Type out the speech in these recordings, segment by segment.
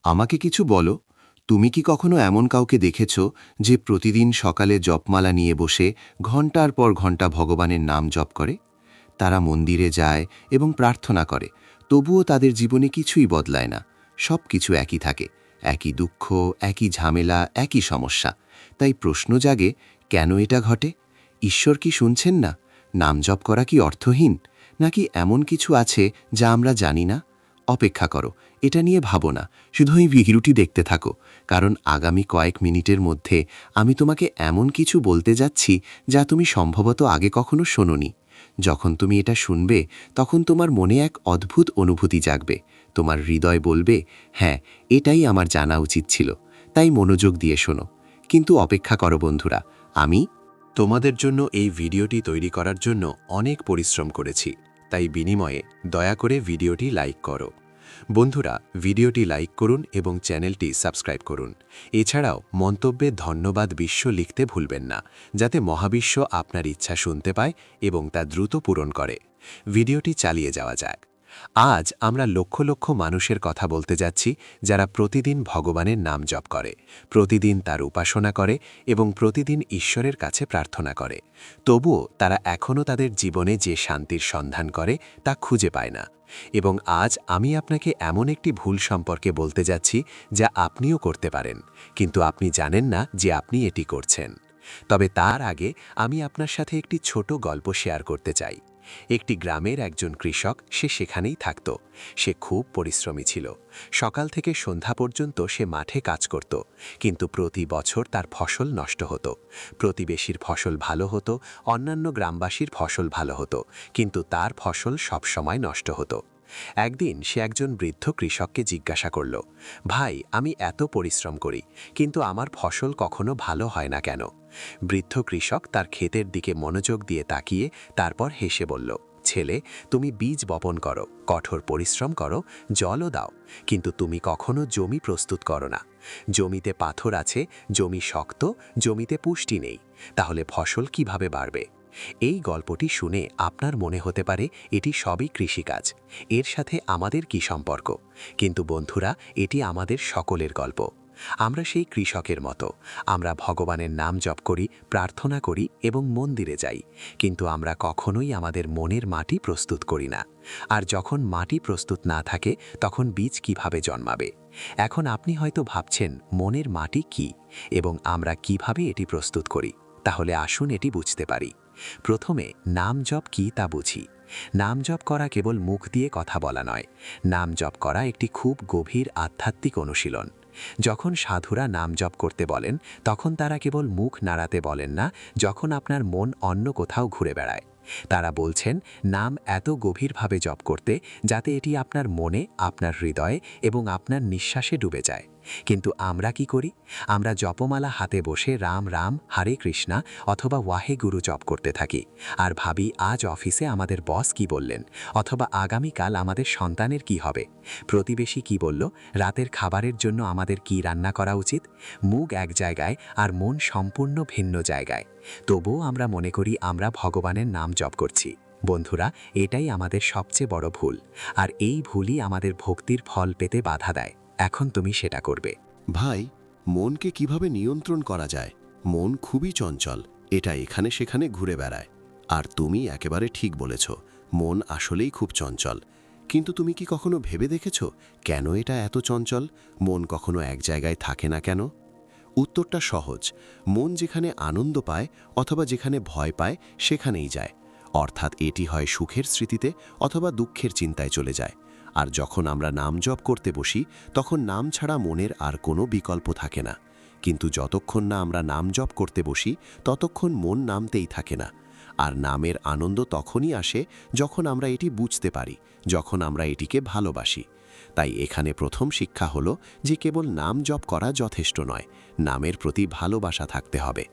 আমাকে কিছু বলো, তুমি কি কখনো এমন কাউকে দেখেছ যে প্রতিদিন সকালে জপমালা নিয়ে বসে ঘণ্টার পর ঘণ্টা ভগবানের নাম জপ করে? তারা মন্দিরে যায় এবং প্রার্থনা করে, তবুও তাদের জীবনে কিছুই বদলায় না। সব কিছু একই থাকে, একই দুঃখ, একই ঝামেলা, একই সমস্যা। তাই প্রশ্ন জাগে, কেন এটা ঘটে? ঈশ্বর কি শুনছেন না? নাম জপ করা কি অর্থহীন? নাকি এমন কিছু আছে যা আমরা জানি না? অপেক্ষা করো, এটা নিয়ে ভাবো না, শুধু এই ভিডিওটি দেখতে থাকো, কারণ আগামী কয়েক মিনিটের মধ্যে আমি তোমাকে এমন কিছু বলতে যাচ্ছি যা তুমি সম্ভবত আগে কখনো শোনোনি। যখন তুমি এটা শুনবে, তখন তোমার মনে এক অদ্ভুত অনুভূতি জাগবে। তোমার হৃদয় বলবে, হ্যাঁ, এটাই আমার জানা উচিত ছিল। তাই মনোযোগ দিয়ে শোনো। কিন্তু অপেক্ষা করো বন্ধুরা, আমি তোমাদের জন্য এই ভিডিওটি তৈরি করার জন্য অনেক পরিশ্রম করেছি। তাই বিনিময়ে দয়া করে ভিডিওটি লাইক করো। বন্ধুরা, ভিডিওটি লাইক করুন এবং চ্যানেলটি সাবস্ক্রাইব করুন। এছাড়াও মন্তব্যে ধন্যবাদ বিশ্ব লিখতে ভুলবেন না, যাতে মহাবিশ্ব আপনার ইচ্ছা শুনতে পায় এবং তা দ্রুত পূরণ করে। ভিডিওটি চালিয়ে যাওয়া যাক। আজ আমরা লক্ষ লক্ষ মানুষের কথা বলতে যাচ্ছি, যারা প্রতিদিন ভগবানের নাম জপ করে, প্রতিদিন তার উপাসনা করে এবং প্রতিদিন ঈশ্বরের কাছে প্রার্থনা করে। তবুও তারা এখনও তাদের জীবনে যে শান্তির সন্ধান করে তা খুঁজে পায় না। এবং আজ আমি আপনাকে এমন একটি ভুল সম্পর্কে বলতে যাচ্ছি যা আপনিও করতে পারেন, কিন্তু আপনি জানেন না যে আপনি এটি করছেন। তবে তার আগে আমি আপনার সাথে একটি ছোট গল্প শেয়ার করতে চাই। একটি গ্রামের একজন কৃষক, সে সেখানেই থাকত। সে খুব পরিশ্রমী ছিল। সকাল থেকে সন্ধ্যা পর্যন্ত সে মাঠে কাজ করত, কিন্তু প্রতি বছর তার ফসল নষ্ট হতো। প্রতিবেশীর ফসল ভালো হতো, অন্যান্য গ্রামবাসীর ফসল ভালো হতো, কিন্তু তার ফসল সবসময় নষ্ট হতো। একদিন সে একজন বৃদ্ধ কৃষককে জিজ্ঞাসা করল, ভাই, আমি এত পরিশ্রম করি, কিন্তু আমার ফসল কখনো ভালো হয় না কেন? বৃদ্ধ কৃষক তার ক্ষেতের দিকে মনোযোগ দিয়ে তাকিয়ে তারপর হেসে বলল, ছেলে, তুমি বীজ বপন করো, কঠোর পরিশ্রম করো, জলও দাও, কিন্তু তুমি কখনো জমি প্রস্তুত করো না। জমিতে পাথর আছে, জমি শক্ত, জমিতে পুষ্টি নেই, তাহলে ফসল কিভাবে বাড়বে? এই গল্পটি শুনে আপনার মনে হতে পারে এটি সবই কৃষিকাজ, এর সাথে আমাদের কি সম্পর্ক? কিন্তু বন্ধুরা, এটি আমাদের সকলের গল্প। আমরা সেই কৃষকের মতো, আমরা ভগবানের নাম জপ করি, প্রার্থনা করি এবং মন্দিরে যাই, কিন্তু আমরা কখনোই আমাদের মনের মাটি প্রস্তুত করি না। আর যখন মাটি প্রস্তুত না থাকে, তখন বীজ কিভাবে জন্মাবে? এখন আপনি হয়তো ভাবছেন, মনের মাটি কি এবং আমরা কিভাবে এটি প্রস্তুত করি? তাহলে আসুন এটি বুঝতে পারি। প্রথমে নাম জপ কি তা বুঝি। নাম জপ করা কেবল মুখ দিয়ে কথা বলা নয়। নাম জপ করা একটি খুব গভীর আধ্যাত্মিক অনুশীলন। যখন সাধুরা নাম জপ করতে বলেন, তখন তারা কেবল মুখ নাড়াতে বলেন না। যখন আপনার মন অন্য কোথাও ঘুরে বেড়ায়, তারা বলছেন নাম এত গভীরভাবে জপ করতে যাতে এটি আপনার মনে, আপনার হৃদয়ে এবং আপনার নিঃশ্বাসে ডুবে যায়। কিন্তু আমরা কি করি? আমরা জপমালা হাতে বসে রাম রাম, হরে কৃষ্ণা অথবা ওয়াহে গুরু জপ করতে থাকি, আর ভাবি আজ অফিসে আমাদের বস কি বললেন, অথবা আগামীকাল আমাদের সন্তানের কি হবে, প্রতিবেশী কি বলল, রাতের খাবারের জন্য আমাদের কি রান্না করা উচিত। মুখ এক জায়গায় আর মন সম্পূর্ণ ভিন্ন জায়গায়। তবুও আমরা মনে করি আমরা ভগবানের নাম জপ করছি। বন্ধুরা, এটাই আমাদের সবচেয়ে বড় ভুল, আর এই ভুলই আমাদের ভক্তির ফল পেতে বাধা দেয়। এখন তুমি সেটা করবে। ভাই, মনকে কিভাবে নিয়ন্ত্রণ করা যায়? মন খুবই চঞ্চল, এটা এখানে সেখানে ঘুরে বেড়ায়। আর তুমি একেবারে ঠিক বলেছ, মন আসলেই খুব চঞ্চল। কিন্তু তুমি কি কখনো ভেবে দেখেছ কেন এটা এত চঞ্চল? মন কখনো এক জায়গায় থাকে না কেন? উত্তরটা সহজ। মন যেখানে আনন্দ পায় অথবা যেখানে ভয় পায় সেখানেই যায়। অর্থাৎ এটি হয় সুখের স্মৃতিতে অথবা দুঃখের চিন্তায় চলে যায়। আর যখন আমরা নাম জপ করতে বসি, তখন নাম ছাড়া মনের আর কোনো বিকল্প থাকে না। কিন্তু যতক্ষণ না আমরা নাম জপ করতে বসি, ততক্ষণ মন নামতেই থাকে না। আর নামের আনন্দ তখনই আসে যখন আমরা এটি বুঝতে পারি, যখন আমরা এটিকে ভালোবাসি। তাই এখানে প্রথম শিক্ষা হলো যে কেবল নাম জপ করা যথেষ্ট নয়, নামের প্রতি ভালোবাসা থাকতে হবে।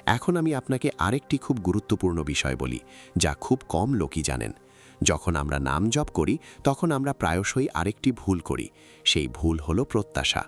এখন আমি আপনাকে আরেকটি খুব গুরুত্বপূর্ণ বিষয় বলি, যা খুব কম লোকই জানেন। যখন আমরা নাম জপ করি তখন আমরা প্রায়শই আরেকটি ভুল করি। সেই ভুল হলো প্রত্যাশা।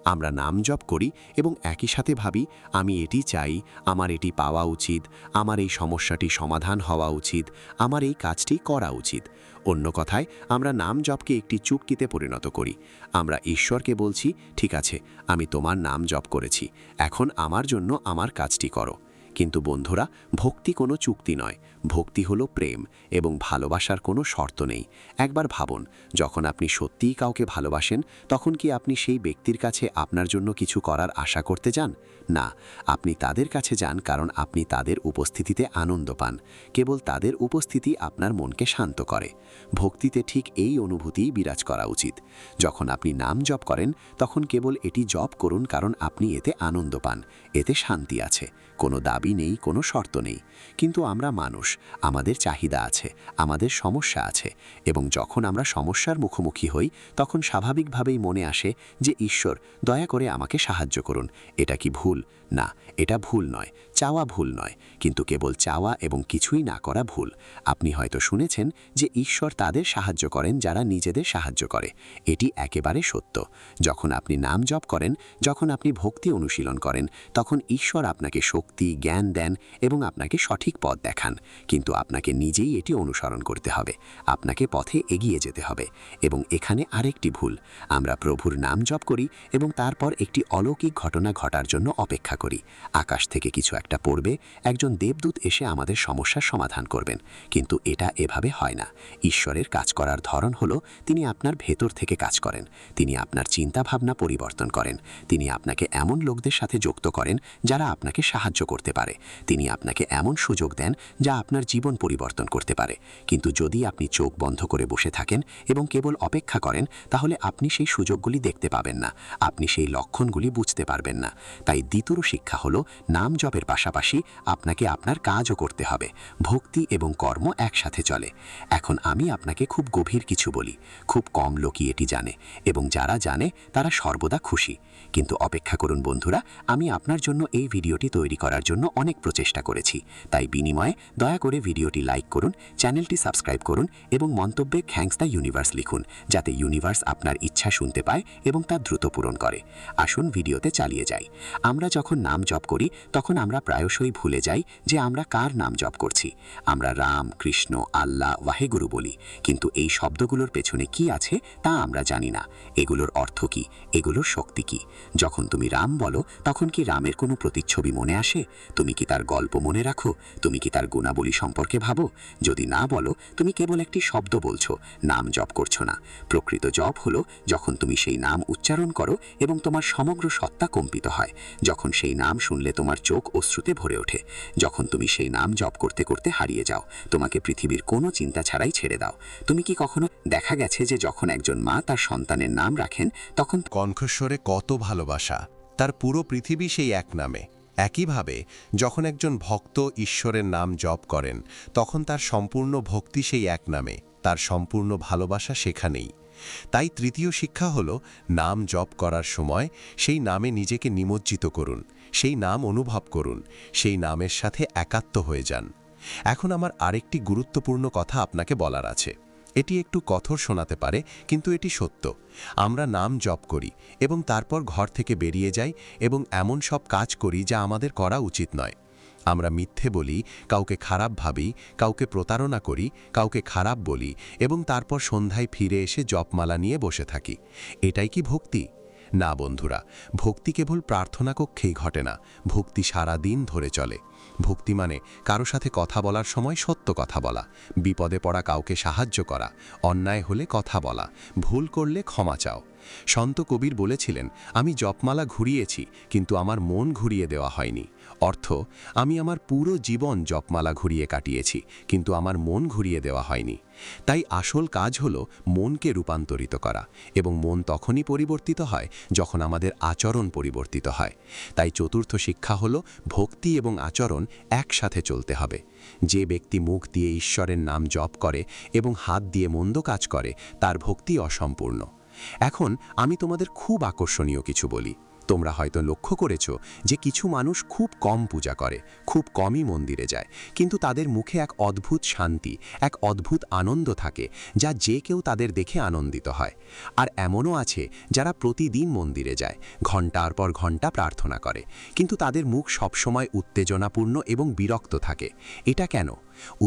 আমরা নাম জপ করি এবং একই সাথে ভাবি, আমি এটি চাই, আমার এটি পাওয়া উচিত, আমার এই সমস্যাটি সমাধান হওয়া উচিত, আমার এই কাজটি করা উচিত। অন্য কথায়, আমরা নাম জপকে একটি চুক্তিতে পরিণত করি। আমরা ঈশ্বরকে বলছি, ঠিক আছে, আমি তোমার নাম জপ করেছি, এখন আমার জন্য আমার কাজটি করো। কিন্তু বন্ধুরা, ভক্তি কোনো চুক্তি নয়। ভক্তি হলো প্রেম, এবং ভালোবাসার কোনো শর্ত নেই। একবার ভাবুন, যখন আপনি সত্যিই কাউকে ভালোবাসেন, তখন কি আপনি সেই ব্যক্তির কাছে আপনার জন্য কিছু করার আশা করতে যান? না, আপনি তাদের কাছে যান কারণ আপনি তাদের উপস্থিতিতে আনন্দ পান। কেবল তাদের উপস্থিতি আপনার মনকে শান্ত করে। ভক্তিতে ঠিক এই অনুভূতিই বিরাজ করা উচিত। যখন আপনি নাম জপ করেন, তখন কেবল এটি জপ করুন কারণ আপনি এতে আনন্দ পান, এতে শান্তি আছে, কোনো দাবি নেই, কোনো শর্ত নেই। কিন্তু আমরা মানুষ, আমাদের চাহিদা আছে, আমাদের সমস্যা আছে, এবং যখন আমরা সমস্যার মুখোমুখি হই, তখন স্বাভাবিকভাবেই মনে আসে যে ঈশ্বর, দয়া করে আমাকে সাহায্য করুন। এটা কি ভুল? না, এটা ভুল নয়। চাওয়া ভুল নয়, কিন্তু কেবল চাওয়া এবং কিছুই না করা ভুল। আপনি হয়তো শুনেছেন যে ঈশ্বর তাদের সাহায্য করেন যারা নিজেদের সাহায্য করে। এটি একেবারে সত্য। যখন আপনি নাম জপ করেন, যখন আপনি ভক্তি অনুশীলন করেন, তখন ঈশ্বর আপনাকে শক্তি, জ্ঞান দেন এবং আপনাকে সঠিক পথ দেখান। কিন্তু আপনাকে নিজেই এটি অনুসরণ করতে হবে, আপনাকে পথে এগিয়ে যেতে হবে। এবং এখানে আরেকটি ভুল, আমরা প্রভুর নাম জপ করি এবং তারপর একটি অলৌকিক ঘটনা ঘটার জন্য অপেক্ষা করি। আকাশ থেকে কিছু একটা পড়বে, একজন দেবদূত এসে আমাদের সমস্যার সমাধান করবেন। কিন্তু এটা এভাবে হয় না। ঈশ্বরের কাজ করার ধরন হলো, তিনি আপনার ভেতর থেকে কাজ করেন, তিনি আপনার চিন্তাভাবনা পরিবর্তন করেন, তিনি আপনাকে এমন লোকদের সাথে যুক্ত করেন যারা আপনাকে সাহায্য করতে পারে, তিনি আপনাকে এমন সুযোগ দেন যা আপনার জীবন পরিবর্তন করতে পারে। কিন্তু যদি আপনি চোখ বন্ধ করে বসে থাকেন এবং কেবল অপেক্ষা করেন, তাহলে আপনি সেই সুযোগগুলি দেখতে পাবেন না, আপনি সেই লক্ষণগুলি বুঝতে পারবেন না। তাই দ্বিতীয় শিক্ষা হলো, নাম জপের পাশাপাশি আপনাকে আপনার কাজও করতে হবে। ভক্তি এবং কর্ম একসাথে চলে। এখন আমি আপনাকে খুব গভীর কিছু বলি। খুব কম লোকই এটি জানে, এবং যারা জানে তারা সর্বদা খুশি। কিন্তু অপেক্ষা করুন বন্ধুরা, আমি আপনার জন্য এই ভিডিওটি তৈরি করার জন্য অনেক প্রচেষ্টা করেছি। তাই বিনিময়ে দয়া করে ভিডিওটি লাইক করুন, চ্যানেলটি সাবস্ক্রাইব করুন এবং মন্তব্যে থ্যাঙ্কস দ্য ইউনিভার্স লিখুন, যাতে ইউনিভার্স আপনার ইচ্ছা শুনতে পায় এবং তা দ্রুত পূরণ করে। আসুন ভিডিওতে চালিয়ে যাই। আমরা যখন নাম জপ করি, তখন আমরা প্রায়শই ভুলে যাই যে আমরা কার নাম জপ করছি। আমরা রাম, কৃষ্ণ, আল্লাহ, ওয়াহেগুরু বলি, কিন্তু এই শব্দগুলোর পেছনে কি আছে তা আমরা জানি না। এগুলোর অর্থ কি? এগুলোর শক্তি কি? যখন তুমি রাম বলো, তখন কি রামের কোনো প্রতিচ্ছবি মনে আসে? তুমি কি তার গল্প মনে রাখো? তুমি কি তার গুণাবলী সম্পর্কে ভাবো? যদি না বলো, তুমি কেবল একটি শব্দ বলছো, নাম জপ করছো না। প্রকৃত জপ হলো যখন তুমি সেই নাম উচ্চারণ করো এবং তোমার সমগ্র সত্তা কম্পিত হয়, যখন সেই নাম শুনলে তোমার চোখ অশ্রুতে ভরে ওঠে, যখন তুমি সেই নাম জপ করতে করতে হারিয়ে যাও, তোমাকে পৃথিবীর কোনো চিন্তা ছাড়াই ছেড়ে দাও। তুমি কি কখনো দেখা গেছে যে যখন একজন মা তার সন্তানের নাম রাখেন, তখন কণ্ঠস্বরে কত ভালোবাসা, তার পুরো পৃথিবী সেই এক নামে। একইভাবে যখন একজন ভক্ত ঈশ্বরের নাম জপ করেন, তখন তার সম্পূর্ণ ভক্তি সেই এক নামে, তার সম্পূর্ণ ভালোবাসা সেখানেই। তাই তৃতীয় শিক্ষা হল, নাম জপ করার সময় সেই নামে নিজেকে নিমজ্জিত করুন, সেই নাম অনুভব করুন, সেই নামের সাথে একাত্ম হয়ে যান। এখন আমার আরেকটি গুরুত্বপূর্ণ কথা আপনাকে বলার আছে। এটি একটু কঠোর শোনাতে পারে, কিন্তু এটি সত্য। আমরা নাম জপ করি এবং তারপর ঘর থেকে বেরিয়ে যাই এবং এমন সব কাজ করি যা আমাদের করা উচিত নয়। আমরা মিথ্যে বলি, কাউকে খারাপ ভাবি, কাউকে প্রতারণা করি, কাউকে খারাপ বলি এবং তারপর সন্ধ্যায় ফিরে এসে জপমালা নিয়ে বসে থাকি। এটাই কি ভক্তি? না বন্ধুরা, ভক্তি কেবল প্রার্থনা কক্ষেই ঘটে না, ভক্তি সারা দিন ধরে চলে। ভক্তি মানে কারো সাথে কথা বলার সময় সত্য কথা বলা, বিপদে পড়া কাউকে সাহায্য করা, অন্যায় হলে কথা বলা, ভুল করলে ক্ষমা চাও। সন্ত কবির বলেছিলেন, আমি জপমালা ঘুরিয়েছি, কিন্তু আমার মন ঘুরিয়ে দেওয়া হয়নি। অর্থ, আমি আমার পুরো জীবন জপমালা ঘুরিয়ে কাটিয়েছি, কিন্তু আমার মন ঘুরিয়ে দেওয়া হয়নি। তাই আসল কাজ হলো মনকে রূপান্তরিত করা, এবং মন তখনই পরিবর্তিত হয় যখন আমাদের আচরণ পরিবর্তিত হয়। তাই চতুর্থ শিক্ষা হলো, ভক্তি এবং আচরণ একসাথে চলতে হবে। যে ব্যক্তি মুখ দিয়ে ঈশ্বরের নাম জপ করে এবং হাত দিয়ে মন্দ কাজ করে, তার ভক্তি অসম্পূর্ণ। এখন আমি তোমাদের খুব আকর্ষণীয় কিছু বলি। তোমরা হয়তো লক্ষ্য করেছো যে কিছু মানুষ খুব কম পূজা করে, খুব কমই মন্দিরে যায়, কিন্তু তাদের মুখে এক অদ্ভুত শান্তি, এক অদ্ভুত আনন্দ থাকে, যা যে কেউ তাদের দেখে আনন্দিত হয়। আর এমনও আছে যারা প্রতিদিন মন্দিরে যায়, ঘন্টার পর ঘন্টা প্রার্থনা করে, কিন্তু তাদের মুখ সবসময় উত্তেজনাপূর্ণ এবং বিরক্ত থাকে। এটা কেন?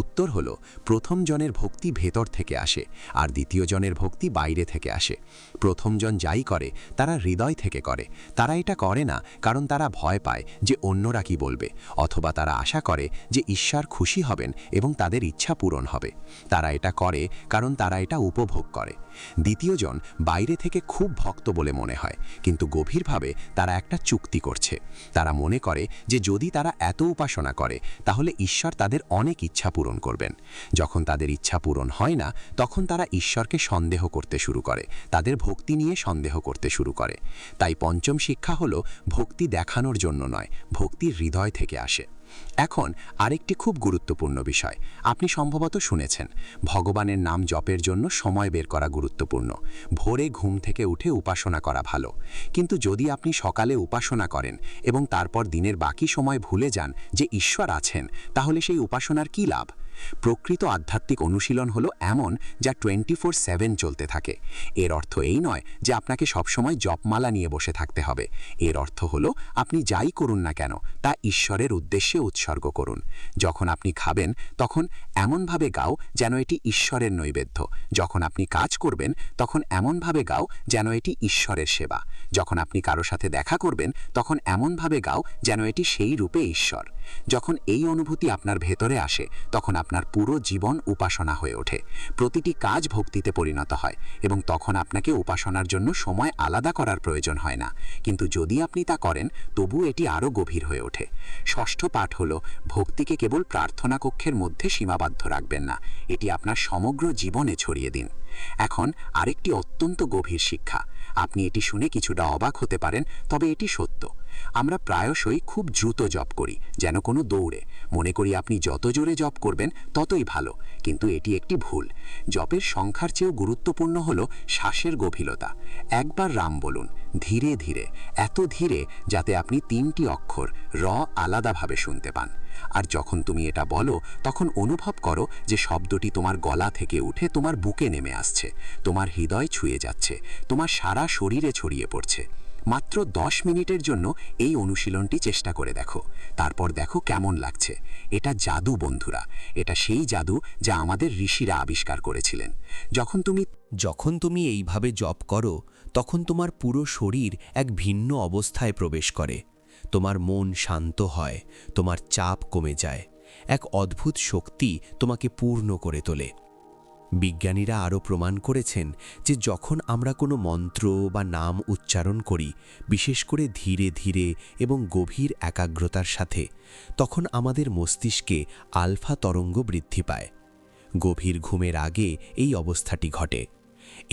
উত্তর হলো, প্রথম জনের ভক্তি ভেতর থেকে আসে, আর দ্বিতীয় জনের ভক্তি বাইরে থেকে আসে। প্রথম জন যাই করে তারা হৃদয় থেকে করে। তারা এটা করে না কারণ তারা ভয় পায় যে অন্যরা কি বলবে, অথবা তারা আশা করে যে ঈশ্বর খুশি হবেন এবং তাদের ইচ্ছা পূরণ হবে। তারা এটা করে কারণ তারা এটা উপভোগ করে। দ্বিতীয় জন বাইরে থেকে খুব ভক্ত বলে মনে হয়, কিন্তু গভীরভাবে তারা একটা চুক্তি করছে। তারা মনে করে যে যদি তারা এত উপাসনা করে তাহলে ঈশ্বর তাদের অনেক ইচ্ছা পূরণ করবেন। যখন তাদের ইচ্ছা পূরণ হয় না, তখন তারা ঈশ্বরকে সন্দেহ করতে শুরু করে, তাদের ভক্তি নিয়ে সন্দেহ করতে শুরু করে। তাই পঞ্চম শিক্ষা হলো, ভক্তি দেখানোর জন্য নয়, ভক্তি হৃদয় থেকে আসে। এখন আরেকটি খুব গুরুত্বপূর্ণ বিষয় আপনি সম্ভবত শুনেছেন, ভগবানের নাম জপের জন্য সময় বের করা গুরুত্বপূর্ণ। ভোরে ঘুম থেকে উঠে উপাসনা করা ভালো, কিন্তু যদি আপনি সকালে উপাসনা করেন এবং তারপর দিনের বাকি সময় ভুলে যান যে ঈশ্বর আছেন, তাহলে সেই উপাসনার কী লাভ? প্রকৃত আধ্যাত্মিক অনুশীলন হলো এমন যা 24/7 চলতে থাকে। এর অর্থ এই নয় যে আপনাকে সবসময় জপমালা নিয়ে বসে থাকতে হবে। এর অর্থ হলো আপনি যাই করুন না কেন তা ঈশ্বরের উদ্দেশ্যে উৎসর্গ করুন। যখন আপনি খাবেন তখন এমনভাবে গাও যেন এটি ঈশ্বরের নৈবেদ্য। যখন আপনি কাজ করবেন তখন এমনভাবে গাও যেন এটি ঈশ্বরের সেবা। যখন আপনি কারো সাথে দেখা করবেন তখন এমনভাবে গাও যেন এটি সেই রূপে ঈশ্বর। যখন এই অনুভূতি আপনার ভেতরে আসে, তখন আপনার পুরো জীবন উপাসনা হয়ে ওঠে। প্রতিটি কাজ ভক্তিতে পরিণত হয় এবং তখন আপনাকে উপাসনার জন্য সময় আলাদা করার প্রয়োজন হয় না। কিন্তু যদি আপনি তা করেন, তবু এটি আরও গভীর হয়ে ওঠে। ষষ্ঠ পাঠ হলো, ভক্তিকে কেবল প্রার্থনা কক্ষের মধ্যে সীমাবদ্ধ রাখবেন না, এটি আপনার সমগ্র জীবনে ছড়িয়ে দিন। এখন আরেকটি অত্যন্ত গভীর শিক্ষা। আপনি এটি শুনে কিছুটা অবাক হতে পারেন, তবে এটি সত্য। আমরা প্রায়শই খুব দ্রুত জপ করি, যেন কোনো দৌড়ে। মনে করি আপনি যত জোরে জপ করবেন ততই ভালো, কিন্তু এটি একটি ভুল। জপের সংখ্যার চেয়েও গুরুত্বপূর্ণ হলো শ্বাসের গভীরতা। একবার রাম বলুন, ধীরে ধীরে, এত ধীরে যাতে আপনি 3টি অক্ষর র আলাদাভাবে শুনতে পান। আর যখন তুমি এটা বলো, তখন অনুভব করো যে শব্দটি তোমার গলা থেকে উঠে তোমার বুকে নেমে আসছে, তোমার হৃদয় ছুঁয়ে যাচ্ছে, তোমার সারা শরীরে ছড়িয়ে পড়ছে। মাত্র 10 মিনিটের জন্য এই অনুশীলনটি চেষ্টা করে দেখো, তারপর দেখো কেমন লাগছে। এটা জাদু বন্ধুরা, এটা সেই জাদু যা আমাদের ঋষিরা আবিষ্কার করেছিলেন। যখন তুমি এইভাবে জপ করো, তখন তোমার পুরো শরীর এক ভিন্ন অবস্থায় প্রবেশ করে। তোমার মন শান্ত হয়, তোমার চাপ কমে যায়, এক অদ্ভুত শক্তি তোমাকে পূর্ণ করে তোলে। বিজ্ঞানীরা আরও প্রমাণ করেছেন যে যখন আমরা কোনো মন্ত্র বা নাম উচ্চারণ করি, বিশেষ করে ধীরে ধীরে এবং গভীর একাগ্রতার সাথে, তখন আমাদের মস্তিষ্কে আলফা তরঙ্গ বৃদ্ধি পায়। গভীর ঘুমের আগে এই অবস্থাটি ঘটে।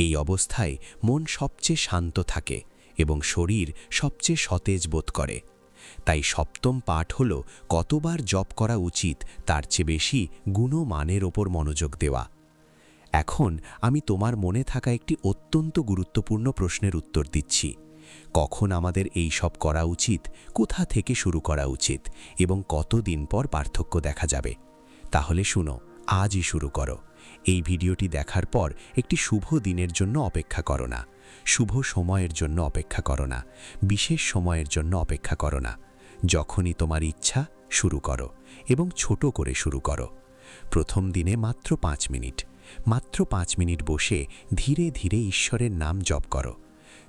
এই অবস্থায় মন সবচেয়ে শান্ত থাকে এবং শরীর সবচেয়ে সতেজ বোধ করে। তাই সপ্তম পাঠ হল, কতবার জপ করা উচিত তার চেয়ে বেশি গুণমানের ওপর মনোযোগ দেওয়া। এখন আমি তোমার মনে থাকা একটি অত্যন্ত গুরুত্বপূর্ণ প্রশ্নের উত্তর দিচ্ছি। কখন আমাদের এই সব করা উচিত, কোথা থেকে শুরু করা উচিত এবং কতদিন পর পার্থক্য দেখা যাবে? তাহলে শুনো, আজই শুরু করো। এই ভিডিওটি দেখার পর একটি শুভ দিনের জন্য অপেক্ষা করো না, শুভ সময়ের জন্য অপেক্ষা করো না, বিশেষ সময়ের জন্য অপেক্ষা করো না। যখনই তোমার ইচ্ছা, শুরু করো এবং ছোট করে শুরু করো। প্রথম দিনে মাত্র 5 মিনিট, মাত্র 5 মিনিট বসে ধীরে ধীরে ঈশ্বরের নাম জপ করো।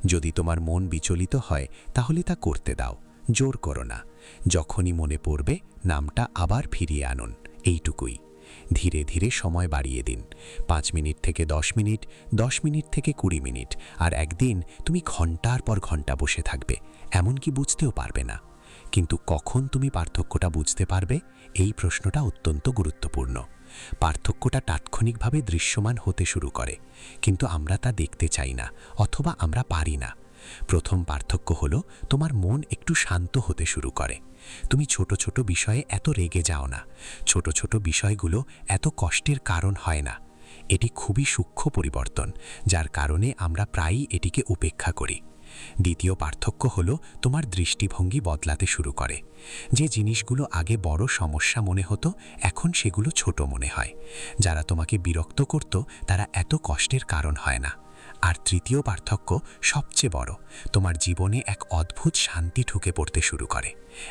যদি তোমার মন বিচলিত হয়, তাহলে তা করতে দাও, জোর করো না। যখনই মনে পড়বে, নামটা আবার ফিরিয়ে আনুন, এইটুকুই। ধীরে ধীরে সময় বাড়িয়ে দিন, 5 মিনিট থেকে 10 মিনিট, 10 মিনিট থেকে 20 মিনিট, আর একদিন তুমি ঘন্টার পর ঘন্টা বসে থাকবে, এমনকি বুঝতেও পারবে না। কিন্তু কখন তুমি পার্থক্যটা বুঝতে পারবে, এই প্রশ্নটা অত্যন্ত গুরুত্বপূর্ণ। পার্থক্যটা তাৎক্ষণিকভাবে দৃশ্যমান হতে শুরু করে, কিন্তু আমরা তা দেখতে চাই না, অথবা আমরা পারি না। প্রথম পার্থক্য হলো, তোমার মন একটু শান্ত হতে শুরু করে। তুমি ছোট ছোট বিষয়ে এত রেগে যাও না, ছোট ছোট বিষয়গুলো এত কষ্টের কারণ হয় না। এটি খুবই সূক্ষ্ম পরিবর্তন, যার কারণে আমরা প্রায়ই এটিকে উপেক্ষা করি। দ্বিতীয় পার্থক্য হলো তোমার দৃষ্টিভঙ্গি বদলাতে শুরু করে। যে জিনিসগুলো আগে বড় সমস্যা মনে হতো এখন সেগুলো ছোট মনে হয়। যারা তোমাকে বিরক্ত করত তারা এত কষ্টের কারণ হয় না। আর তৃতীয় পার্থক্য সবচেয়ে বড়, তোমার জীবনে এক অদ্ভুত শান্তি ঢুকে পড়তে শুরু করে,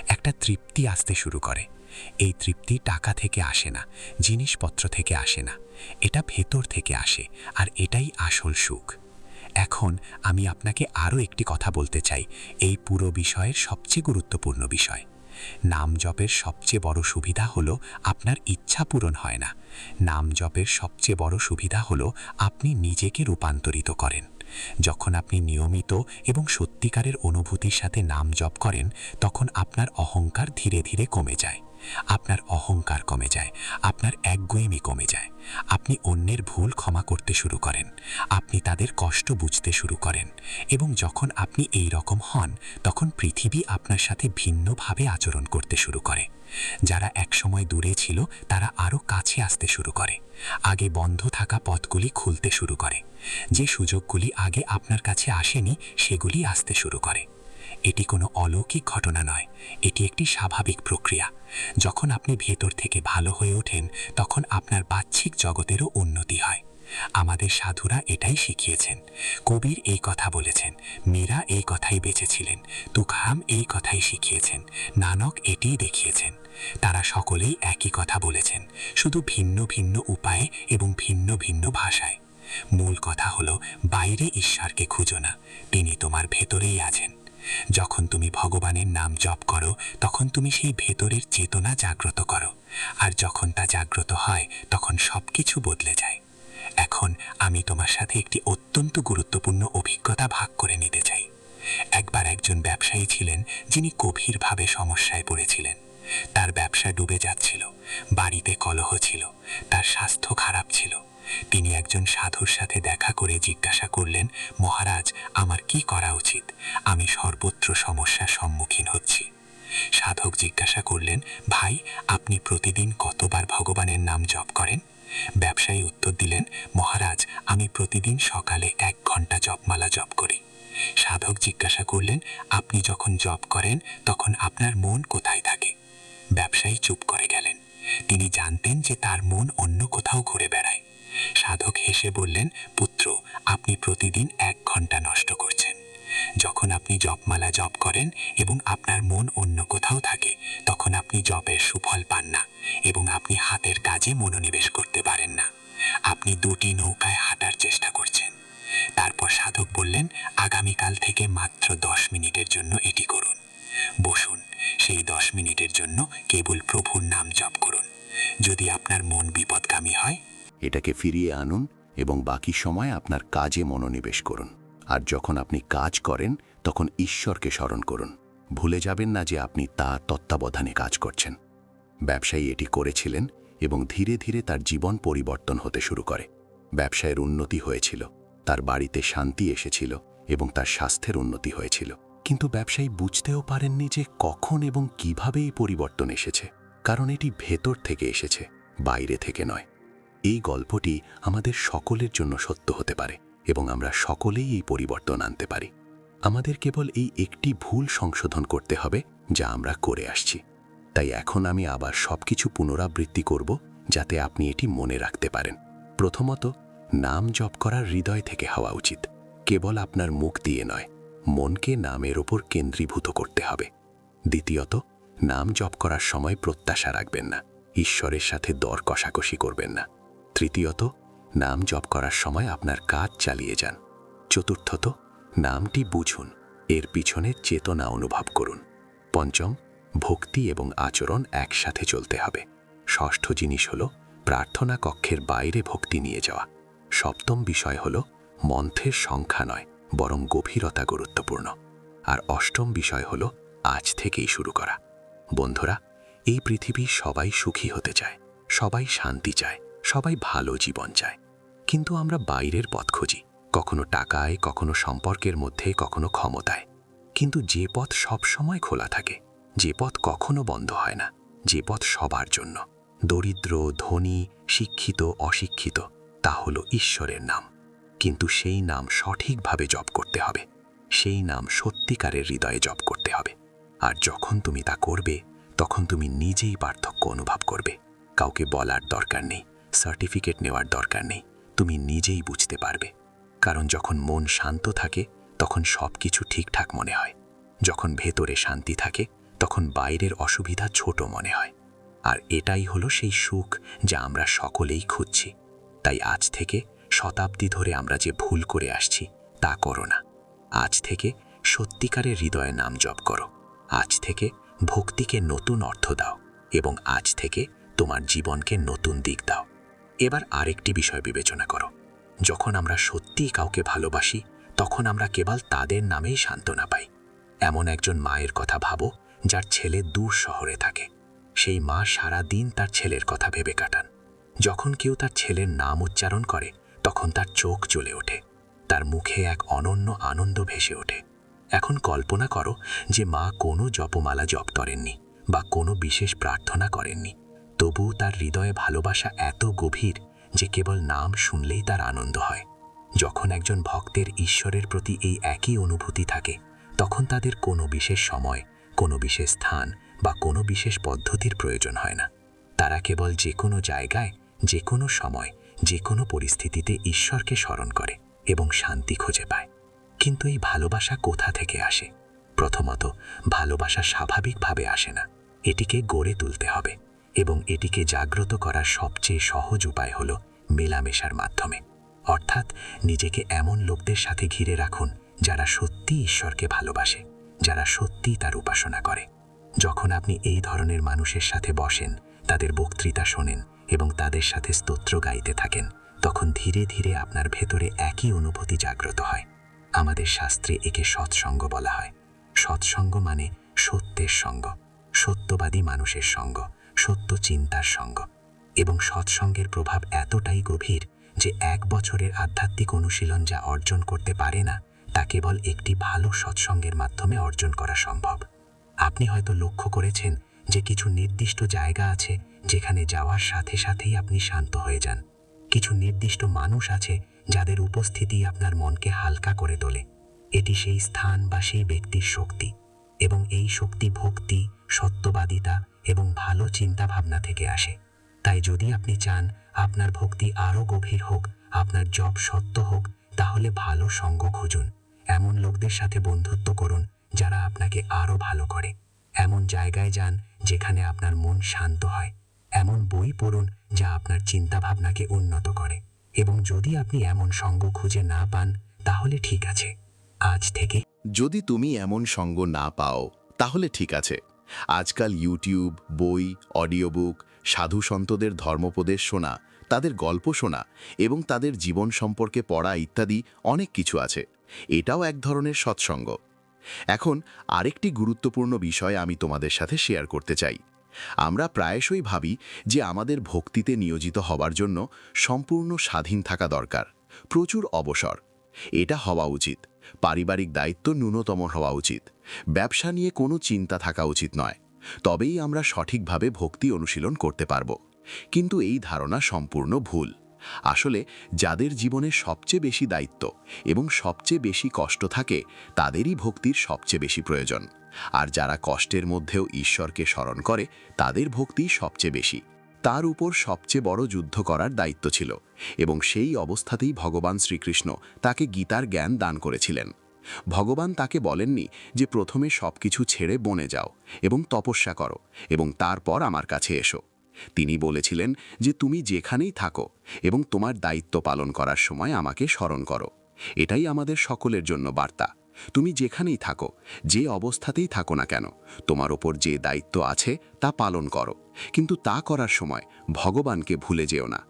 একটা তৃপ্তি আসতে শুরু করে। এই তৃপ্তি টাকা থেকে আসে না, জিনিসপত্র থেকে আসে না, এটা ভেতর থেকে আসে, আর এটাই আসল সুখ। এখন আমি আপনাকে আরও একটি কথা বলতে চাই, এই পুরো বিষয়ের সবচেয়ে গুরুত্বপূর্ণ বিষয়। নাম জপের সবচেয়ে বড় সুবিধা হলো আপনার ইচ্ছা পূরণ হয় না। নাম জপের সবচেয়ে বড় সুবিধা হলো আপনি নিজেকে রূপান্তরিত করেন। যখন আপনি নিয়মিত এবং সত্যিকারের অনুভূতির সাথে নাম জপ করেন তখন আপনার অহংকার ধীরে ধীরে কমে যায়। আপনার অহংকার কমে যায়, আপনার একগুঁয়েমি কমে যায়। আপনি অন্যের ভুল ক্ষমা করতে শুরু করেন, আপনি তাদের কষ্ট বুঝতে শুরু করেন। এবং যখন আপনি এই রকম হন তখন পৃথিবী আপনার সাথে ভিন্নভাবে আচরণ করতে শুরু করে। যারা একসময় দূরে ছিল তারা আরও কাছে আসতে শুরু করে। আগে বন্ধ থাকা পথগুলি খুলতে শুরু করে। যে সুযোগগুলি আগে আপনার কাছে আসেনি সেগুলি আসতে শুরু করে। এটি কোনো অলৌকিক ঘটনা নয়, এটি একটি স্বাভাবিক প্রক্রিয়া। যখন আপনি ভেতর থেকে ভালো হয়ে ওঠেন তখন আপনার বাহ্যিক জগতেরও উন্নতি হয়। আমাদের সাধুরা এটাই শিখিয়েছেন। কবির এই কথা বলেছেন, মীরা এই কথাই বেঁচেছিলেন, তুকারাম এই কথাই শিখিয়েছেন, নানক এটিই দেখিয়েছেন। তারা সকলেই একই কথা বলেছেন, শুধু ভিন্ন ভিন্ন উপায়ে এবং ভিন্ন ভিন্ন ভাষায়। মূল কথা হলো বাইরে ঈশ্বরকে খুঁজো না, তিনি তোমার ভেতরেই আছেন। যখন তুমি ভগবানের নাম জপ করো তখন তুমি সেই ভেতরের চেতনা জাগ্রত করো, আর যখন তা জাগ্রত হয় তখন সবকিছু বদলে যায়। এখন আমি তোমার সাথে একটি অত্যন্ত গুরুত্বপূর্ণ অভিজ্ঞতা ভাগ করে নিতে চাই। একবার একজন ব্যবসায়ী ছিলেন যিনি গভীরভাবে সমস্যায় পড়েছিলেন। তার ব্যবসা ডুবে যাচ্ছিল, বাড়িতে কলহ ছিল, তার স্বাস্থ্য খারাপ ছিল। তিনি একজন সাধুর সাথে দেখা করে জিজ্ঞাসা করলেন, মহারাজ, আমার কি করা উচিত? আমি সর্বত্র সমস্যার সম্মুখীন হচ্ছি। সাধক জিজ্ঞাসা করলেন, ভাই, আপনি প্রতিদিন কতবার ভগবানের নাম জপ করেন? ব্যবসায়ী উত্তর দিলেন, মহারাজ, আমি প্রতিদিন সকালে 1 ঘন্টা জপমালা জপ করি। সাধক জিজ্ঞাসা করলেন, আপনি যখন জপ করেন তখন আপনার মন কোথায় থাকে? ব্যবসায়ী চুপ করে গেলেন। তিনি জানতেন যে তার মন অন্য কোথাও ঘুরে বেড়ায়। সাধক হেসে বললেন, পুত্র, আপনি প্রতিদিন 1 ঘন্টা নষ্ট করছেন। যখন আপনি জপমালা জপ করেন এবং আপনার মন অন্য কোথাও থাকে তখন আপনি জপের সুফল পান না এবং আপনি হাতের কাজে মনোনিবেশ করতে পারেন না। আপনি 2টি নৌকায় হাঁটার চেষ্টা করছেন। তারপর সাধক বললেন, আগামীকাল থেকে মাত্র 10 মিনিটের জন্য এটি করুন। বসুন, সেই 10 মিনিটের জন্য কেবল প্রভুর নাম জপ করুন। যদি আপনার মন বিপদগামী হয়, এটাকে ফিরিয়ে আনুন এবং বাকি সময় আপনার কাজে মনোনিবেশ করুন। আর যখন আপনি কাজ করেন তখন ঈশ্বরকে স্মরণ করুন। ভুলে যাবেন না যে আপনি তার তত্ত্বাবধানে কাজ করছেন। ব্যবসায়ী এটি করেছিলেন এবং ধীরে ধীরে তার জীবন পরিবর্তন হতে শুরু করে। ব্যবসায়ের উন্নতি হয়েছিল, তার বাড়িতে শান্তি এসেছিল এবং তার স্বাস্থ্যের উন্নতি হয়েছিল। কিন্তু ব্যবসায়ী বুঝতেও পারেননি যে কখন এবং কিভাবে এই পরিবর্তন এসেছে, কারণ এটি ভেতর থেকে এসেছে, বাইরে থেকে নয়। এই গল্পটি আমাদের সকলের জন্য সত্য হতে পারে এবং আমরা সকলেই এই পরিবর্তন আনতে পারি। আমাদের কেবল এই একটি ভুল সংশোধন করতে হবে যা আমরা করে আসছি। তাই এখন আমি আবার সবকিছু পুনরাবৃত্তি করব যাতে আপনি এটি মনে রাখতে পারেন। প্রথমত, নাম জপ করার হৃদয় থেকে হওয়া উচিত, কেবল আপনার মুখ দিয়ে নয়, মনকে নামের ওপর কেন্দ্রীভূত করতে হবে। দ্বিতীয়ত, নাম জপ করার সময় প্রত্যাশা রাখবেন না, ঈশ্বরের সাথে দর কষাকষি করবেন না। তৃতীয়ত, নাম জপ করার সময় আপনার কাজ চালিয়ে যান। চতুর্থত, নামটি বুঝুন, এর পিছনে চেতনা অনুভব করুন। পঞ্চম, ভক্তি এবং আচরণ একসাথে চলতে হবে। ষষ্ঠ জিনিস হল প্রার্থনা কক্ষের বাইরে ভক্তি নিয়ে যাওয়া। সপ্তম বিষয় হল মন্ত্রের সংখ্যা নয় বরং গভীরতা গুরুত্বপূর্ণ। আর অষ্টম বিষয় হল আজ থেকেই শুরু করা। বন্ধুরা, এই পৃথিবী সবাই সুখী হতে চায়, সবাই শান্তি চায়, সবাই ভালো জীবন চায়, কিন্তু আমরা বাইরের পথ খুঁজি, কখনো টাকায়, কখনো সম্পর্কের মধ্যে, কখনো ক্ষমতায়। কিন্তু যে পথ সব সময় খোলা থাকে, যে পথ কখনো বন্ধ হয় না, যে পথ সবার জন্য, দরিদ্র, ধনী, শিক্ষিত, অশিক্ষিত, তা হলো ঈশ্বরের নাম। কিন্তু সেই নাম সঠিকভাবে জপ করতে হবে। সেই নাম সত্যিকারের হৃদয়ে জপ করতে হবে। আর যখন তুমি তা করবে, তখন তুমি নিজেই পার্থক্য অনুভব করবে। কাউকে বলার দরকার নেই, সার্টিফিকেট নেওয়ার দরকার নেই, তুমি নিজেই বুঝতে পারবে। কারণ যখন মন শান্ত থাকে তখন সব কিছু ঠিকঠাক মনে হয়। যখন ভেতরে শান্তি থাকে তখন বাইরের অসুবিধা ছোট মনে হয়। আর এটাই হলো সেই সুখ যা আমরা সকলেই খুঁজছি। তাই আজ থেকে শতাব্দী ধরে আমরা যে ভুল করে আসছি তা করো না। আজ থেকে সত্যিকারের হৃদয়ে নাম জপ করো। আজ থেকে ভক্তিকে নতুন অর্থ দাও এবং আজ থেকে তোমার জীবনকে নতুন দিক দাও। এবার আরেকটি বিষয় বিবেচনা করো। যখন আমরা সত্যিই কাউকে ভালোবাসি তখন আমরা কেবল তাদের নামেই সান্ত্বনা পাই। এমন একজন মায়ের কথা ভাবো যার ছেলে দূর শহরে থাকে। সেই মা সারা দিন তার ছেলের কথা ভেবে কাটান। যখন কেউ তার ছেলের নাম উচ্চারণ করে তখন তার চোখ জ্বলে ওঠে, তার মুখে এক অনন্য আনন্দ ভেসে ওঠে। এখন কল্পনা করো যে মা কোনো জপমালা জপ করেননি বা কোনো বিশেষ প্রার্থনা করেননি, তবুও তার হৃদয়ে ভালোবাসা এত গভীর যে কেবল নাম শুনলেই তার আনন্দ হয়। যখন একজন ভক্তের ঈশ্বরের প্রতি এই একই অনুভূতি থাকে তখন তাদের কোনো বিশেষ সময়, কোনো বিশেষ স্থান বা কোনো বিশেষ পদ্ধতির প্রয়োজন হয় না। তারা কেবল যে কোনো জায়গায়, যে কোনো সময়, যে কোনো পরিস্থিতিতে ঈশ্বরকে স্মরণ করে এবং শান্তি খুঁজে পায়। কিন্তু এই ভালোবাসা কোথা থেকে আসে? প্রথমত, ভালোবাসা স্বাভাবিকভাবে আসে না, এটিকে গড়ে তুলতে হবে। এবং এটিকে জাগ্রত করার সবচেয়ে সহজ উপায় হলো মেলামেশার মাধ্যমে। অর্থাৎ নিজেকে এমন লোকদের সাথে ঘিরে রাখুন যারা সত্যি ঈশ্বরকে ভালোবাসে, যারা সত্যিই তার উপাসনা করে। যখন আপনি এই ধরনের মানুষের সাথে বসেন, তাদের বক্তৃতা শোনেন এবং তাদের সাথে স্তোত্র গাইতে থাকেন, তখন ধীরে ধীরে আপনার ভেতরে একই অনুভূতি জাগ্রত হয়। আমাদের শাস্ত্রে একে সৎসঙ্গ বলা হয়। সৎসঙ্গ মানে সত্যের সঙ্গ, সত্যবাদী মানুষের সঙ্গ, সত্য চিন্তার সঙ্গ। এবং সৎসঙ্গের প্রভাব এতটাই গভীর যে 1 বছরের আধ্যাত্মিক অনুশীলন যা অর্জন করতে পারে না, তা কেবল একটি ভালো সৎসঙ্গের মাধ্যমে অর্জন করা সম্ভব। আপনি হয়তো লক্ষ্য করেছেন যে কিছু নির্দিষ্ট জায়গা আছে যেখানে যাওয়ার সাথে সাথেই আপনি শান্ত হয়ে যান। কিছু নির্দিষ্ট মানুষ আছে যাদের উপস্থিতি আপনার মনকে হালকা করে তোলে। এটি সেই স্থান বা সেই ব্যক্তির শক্তি, এবং এই শক্তি ভক্তি, সত্যবাদিতা এবং ভালো চিন্তাভাবনা থেকে আসে। তাই যদি আপনি চান আপনার ভক্তি আরও গভীর হোক, আপনার জপ সত্য হোক, তাহলে ভালো সঙ্গ খুঁজুন। এমন লোকদের সাথে বন্ধুত্ব করুন যারা আপনাকে আরও ভালো করে। এমন জায়গায় যান যেখানে আপনার মন শান্ত হয়। এমন বই পড়ুন যা আপনার চিন্তাভাবনাকে উন্নত করে। এবং যদি আপনি এমন সঙ্গ খুঁজে না পান, তাহলে ঠিক আছে, আজ থেকে। যদি তুমি এমন সঙ্গ না পাও তাহলে ঠিক আছে। আজকাল ইউটিউব, বই, অডিও বুক, সাধু সন্তদের ধর্মোপদেশ শোনা, তাদের গল্প শোনা এবং তাদের জীবন সম্পর্কে পড়া ইত্যাদি অনেক কিছু আছে। এটাও এক ধরনের সৎসঙ্গ। এখন আরেকটি গুরুত্বপূর্ণ বিষয় আমি তোমাদের সাথে শেয়ার করতে চাই। আমরা প্রায়শই ভাবি যে আমাদের ভক্তিতে নিয়োজিত হবার জন্য সম্পূর্ণ স্বাধীন থাকা দরকার, প্রচুর অবসর। এটা হওয়া উচিত। পারিবারিক দায়িত্ব ন্যূনতম হওয়া উচিত। ব্যবসা নিয়ে কোনো চিন্তা থাকা উচিত নয়। তবেই আমরা সঠিকভাবে ভক্তি অনুশীলন করতে পারব। কিন্তু এই ধারণা সম্পূর্ণ ভুল। আসলে যাদের জীবনে সবচেয়ে বেশি দায়িত্ব এবং সবচেয়ে বেশি কষ্ট থাকে, তাদেরই ভক্তির সবচেয়ে বেশি প্রয়োজন। আর যারা কষ্টের মধ্যেও ঈশ্বরকে স্মরণ করে, তাদের ভক্তি সবচেয়ে বেশি। তার উপর সবচেয়ে বড় যুদ্ধ করার দায়িত্ব ছিল, এবং সেই অবস্থাতেই ভগবান শ্রীকৃষ্ণ তাকে গীতার জ্ঞান দান করেছিলেন। ভগবান তাকে বলেননি যে প্রথমে সবকিছু ছেড়ে বনে যাও এবং তপস্যা করো এবং তারপর আমার কাছে এসো। তিনি বলেছিলেন যে তুমি যেখানেই থাকো এবং তোমার দায়িত্ব পালন করার সময় আমাকে স্মরণ করো। এটাই আমাদের সকলের জন্য বার্তা। তুমি যেখানেই থাকো, যে অবস্থাতেই থাকো না কেন, তোমার ওপর যে দায়িত্ব আছে তা পালন করো, কিন্তু তা করার সময় ভগবানকে ভুলে যেও না।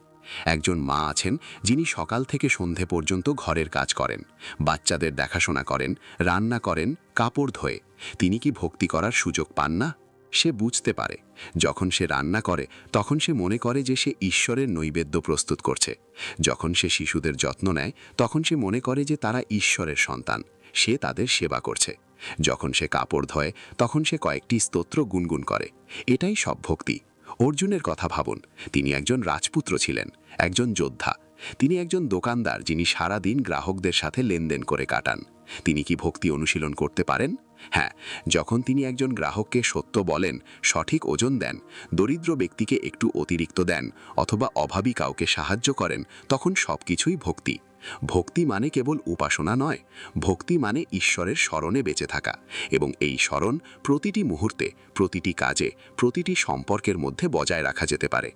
একজন মা আছেন যিনি সকাল থেকে সন্ধে পর্যন্ত ঘরের কাজ করেন, বাচ্চাদের দেখাশোনা করেন, রান্না করেন, কাপড় ধোয়ে। তিনি কি ভক্তি করার সুযোগ পান না? সে বুঝতে পারে। যখন সে রান্না করে তখন সে মনে করে যে সে ঈশ্বরের নৈবেদ্য প্রস্তুত করছে। যখন সে শিশুদের যত্ন নেয় তখন সে মনে করে যে তারা ঈশ্বরের সন্তান, সে তাদের সেবা করছে। যখন সে কাপড় ধোয় তখন সে কয়েকটি স্তোত্র গুনগুন করে। এটাই সব ভক্তি। অর্জুনের কথা ভাবুন। তিনি একজন রাজপুত্র ছিলেন, একজন যোদ্ধা, তিনি একজন দোকানদার যিনি সারা দিন গ্রাহকদের সাথে লেনদেন করে কাটান। তিনি কি ভক্তি অনুশীলন করতে পারেন? হ্যাঁ, যখন তিনি একজন গ্রাহককে সত্য বলেন, সঠিক ওজন দেন, দরিদ্র ব্যক্তিকে একটু অতিরিক্ত দেন অথবা অভাবী কাউকে সাহায্য করেন, তখন সবকিছুই ভক্তি। ভক্তি মানে কেবল উপাসনা নয়, ভক্তি মানে ঈশ্বরের স্মরণে বেঁচে থাকা, এবং এই স্মরণ প্রতিটি মুহূর্তে, প্রতিটি কাজে, প্রতিটি সম্পর্কের মধ্যে বজায় রাখা যেতে পারে।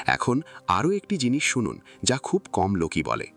এখন আরও একটি জিনিস শুনুন যা খুব কম লোকই বলে।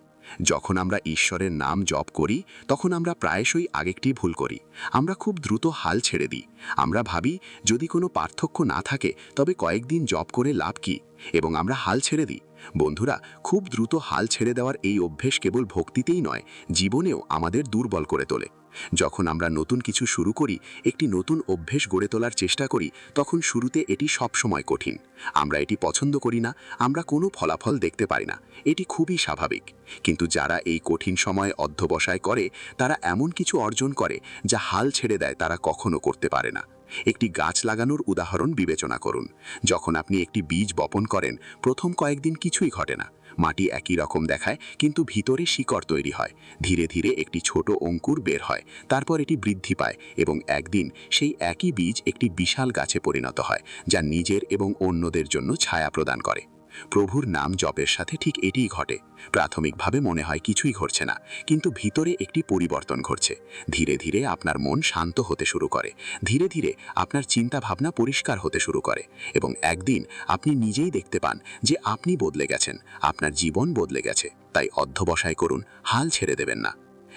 যখন আমরা ঈশ্বরের নাম জপ করি তখন আমরা প্রায়শই আরেকটি ভুল করি। আমরা খুব দ্রুত হাল ছেড়ে দিই। আমরা ভাবি যদি কোনো পার্থক্য না থাকে তবে কয়েকদিন জপ করে লাভ কি, এবং আমরা হাল ছেড়ে দিই। বন্ধুরা, খুব দ্রুত হাল ছেড়ে দেওয়ার এই অভ্যেস কেবল ভক্তিতেই নয়, জীবনেও আমাদের দুর্বল করে তোলে। যখন আমরা নতুন কিছু শুরু করি, একটি নতুন অভ্যেস গড়ে তোলার চেষ্টা করি, তখন শুরুতে এটি সবসময় কঠিন। আমরা এটি পছন্দ করি না, আমরা কোনো ফলাফল দেখতে পারি না, এটি খুবই স্বাভাবিক। কিন্তু যারা এই কঠিন সময়ে অধ্যবসায় করে তারা এমন কিছু অর্জন করে যা হাল ছেড়ে দেয় তারা কখনো করতে পারে না। একটি গাছ লাগানোর উদাহরণ বিবেচনা করুন। যখন আপনি একটি বীজ বপন করেন, প্রথম কয়েকদিন কিছুই ঘটে না। মাটি একই রকম দেখায়, কিন্তু ভিতরে শিকড় তৈরি হয়। ধীরে ধীরে একটি ছোট অঙ্কুর বের হয়, তারপর এটি বৃদ্ধি পায়, এবং একদিন সেই একই বীজ একটি বিশাল গাছে পরিণত হয়, যা নিজের এবং অন্যদের জন্য ছায়া প্রদান করে। প্রভুর নাম জপের সাথে ঠিক এটিই ঘটে। প্রাথমিকভাবে মনে হয় কিছুই ঘটছে না, কিন্তু ভিতরে একটি পরিবর্তন ঘটছে। ধীরে ধীরে আপনার মন শান্ত হতে শুরু করে, ধীরে ধীরে আপনার চিন্তা ভাবনা পরিষ্কার হতে শুরু করে, এবং একদিন আপনি নিজেই দেখতে পান যে আপনি বদলে গেছেন, আপনার জীবন বদলে গেছে। তাই অধ্যবসায় করুন, হাল ছেড়ে দেবেন না।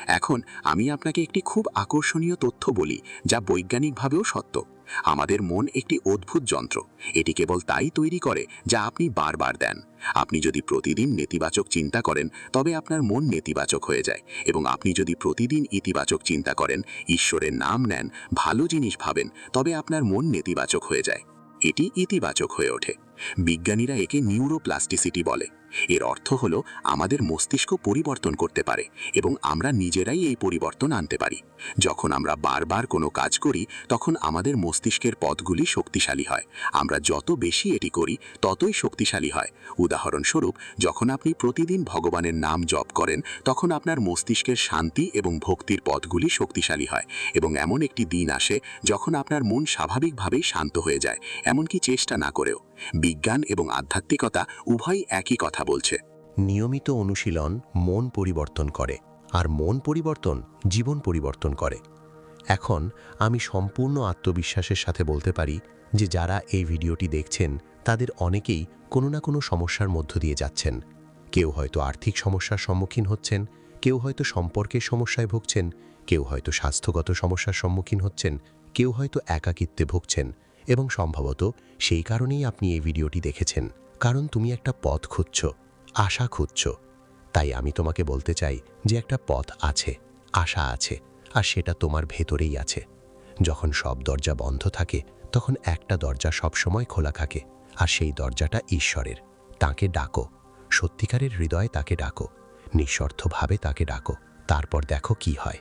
এখন আমি আপনাকে একটি খুব আকর্ষণীয় তথ্য বলি, যা বৈজ্ঞানিকভাবেও সত্য। আমাদের মন একটি অদ্ভুত যন্ত্র। এটি কেবল তাই তৈরি করে যা আপনি বারবার দেন। আপনি যদি প্রতিদিন নেতিবাচক চিন্তা করেন তবে আপনার মন নেতিবাচক হয়ে যায়, এবং আপনি যদি প্রতিদিন ইতিবাচক চিন্তা করেন, ঈশ্বরের নাম নেন, ভালো জিনিস ভাবেন, তবে আপনার মন নেতিবাচক হয়ে যায়। এটি ইতিবাচক হয়ে ওঠে। বিজ্ঞানীরা একে নিউরোপ্লাস্টিসিটি বলে। এর অর্থ হলো আমাদের মস্তিষ্ক পরিবর্তন করতে পারে, এবং আমরা নিজেরাই এই পরিবর্তন আনতে পারি। যখন আমরা বারবার কোনো কাজ করি তখন আমাদের মস্তিষ্কের পথগুলি শক্তিশালী হয়। আমরা যত বেশি এটি করি ততই শক্তিশালী হয়। উদাহরণস্বরূপ, যখন আপনি প্রতিদিন ভগবানের নাম জপ করেন তখন আপনার মস্তিষ্কের শান্তি এবং ভক্তির পথগুলি শক্তিশালী হয়, এবং এমন একটি দিন আসে যখন আপনার মন স্বাভাবিকভাবেই শান্ত হয়ে যায়, এমনকি চেষ্টা না করেও। বিজ্ঞান এবং আধ্যাত্মিকতা উভয়ই একই কথা বলছে। নিয়মিত অনুশীলন মন পরিবর্তন করে, আর মন পরিবর্তন জীবন পরিবর্তন করে। এখন আমি সম্পূর্ণ আত্মবিশ্বাসের সাথে বলতে পারি যে যারা এই ভিডিওটি দেখছেন তাদের অনেকেই কোনো না কোনো সমস্যার মধ্য দিয়ে যাচ্ছেন। কেউ হয়তো আর্থিক সমস্যার সম্মুখীন হচ্ছেন, কেউ হয়তো সম্পর্কের সমস্যায় ভুগছেন, কেউ হয়তো স্বাস্থ্যগত সমস্যার সম্মুখীন হচ্ছেন, কেউ হয়তো একাকিত্বে ভুগছেন, এবং সম্ভবত সেই কারণেই আপনি এই ভিডিওটি দেখেছেন, কারণ তুমি একটা পথ খুঁজছ, আশা খুঁজছ। তাই আমি তোমাকে বলতে চাই যে একটা পথ আছে, আশা আছে, আর সেটা তোমার ভেতরেই আছে। যখন সব দরজা বন্ধ থাকে তখন একটা দরজা সবসময় খোলা থাকে, আর সেই দরজাটা ঈশ্বরের। তাকে ডাকো, সত্যিকারের হৃদয়ে তাকে ডাকো, নিঃস্বার্থভাবে তাকে ডাকো, তারপর দেখো কি হয়।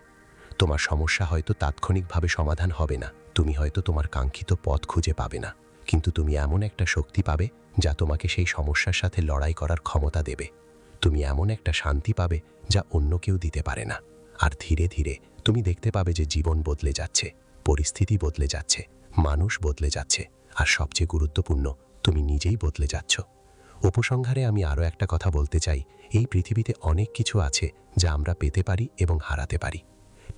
তোমার সমস্যা হয়তো তাৎক্ষণিকভাবে সমাধান হবে না, তুমি হয়তো তোমার কাঙ্ক্ষিত পথ খুঁজে পাবে না, কিন্তু তুমি এমন একটা শক্তি পাবে যা তোমাকে সেই সমস্যার সাথে লড়াই করার ক্ষমতা দেবে। তুমি এমন একটা শান্তি পাবে যা অন্য কেউ দিতে পারে না। আর ধীরে ধীরে তুমি দেখতে পাবে যে জীবন বদলে যাচ্ছে, পরিস্থিতি বদলে যাচ্ছে, মানুষ বদলে যাচ্ছে, আর সবচেয়ে গুরুত্বপূর্ণ, তুমি নিজেই বদলে যাচ্ছ। উপসংহারে আমি আরও একটা কথা বলতে চাই, এই পৃথিবীতে অনেক কিছু আছে যা আমরা পেতে পারি এবং হারাতে পারি।